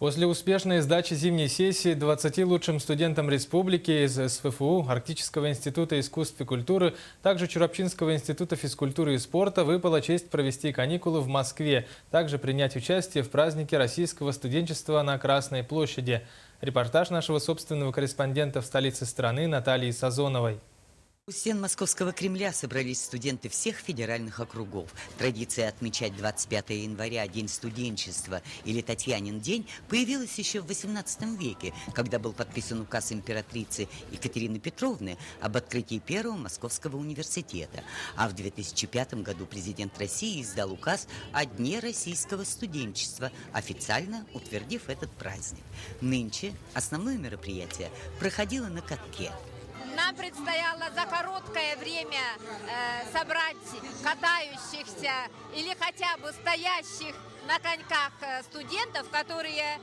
После успешной сдачи зимней сессии 20 лучшим студентам республики из СФФУ, Арктического института искусств и культуры, также Чурапчинского института физкультуры и спорта выпала честь провести каникулы в Москве, также принять участие в празднике российского студенчества на Красной площади. Репортаж нашего собственного корреспондента в столице страны Натальи Сазоновой. У стен Московского Кремля собрались студенты всех федеральных округов. Традиция отмечать 25 января День студенчества или Татьянин день появилась еще в XVIII веке, когда был подписан указ императрицы Екатерины Петровны об открытии Первого Московского университета. А в 2005 году президент России издал указ о Дне российского студенчества, официально утвердив этот праздник. Нынче основное мероприятие проходило на катке. Нам предстояло за короткое время собрать катающихся или хотя бы стоящих на коньках студентов, которые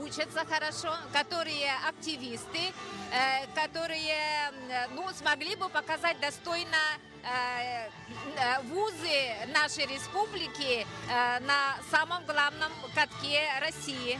учатся хорошо, которые активисты, которые смогли бы показать достойно вузы нашей республики на самом главном катке России.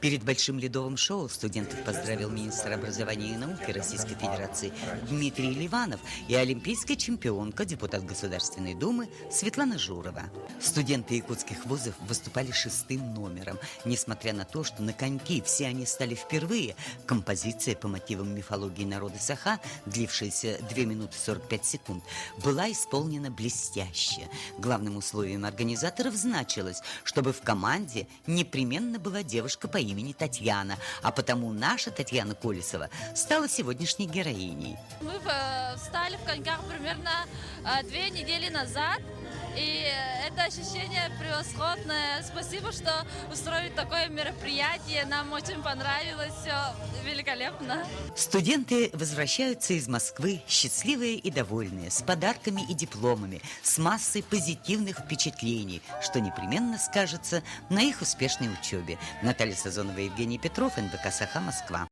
Перед большим ледовым шоу студентов поздравил министр образования и науки Российской Федерации Дмитрий Ливанов и олимпийская чемпионка, депутат Государственной Думы Светлана Журова. Студенты якутских вузов выступали 6-м номером. Несмотря на то, что на коньки все они стали впервые, композиция по мотивам мифологии народа Саха, длившаяся 2 минуты 45 секунд, была исполнена блестяще. Главным условием организаторов значилось, чтобы в команде непременно была девушка по имени Татьяна, а потому наша Татьяна Колесова стала сегодняшней героиней. Мы встали в коньках примерно 2 недели назад, и это ощущение превосходное. Спасибо, что устроили такое мероприятие, нам очень понравилось, все великолепно. Студенты возвращаются из Москвы счастливые и довольные, с подарками и дипломами, с массой позитивных впечатлений, что непременно скажется на их успешной учебе. Наталья Сазонова, Евгений Петров, НВК «Саха», Москва.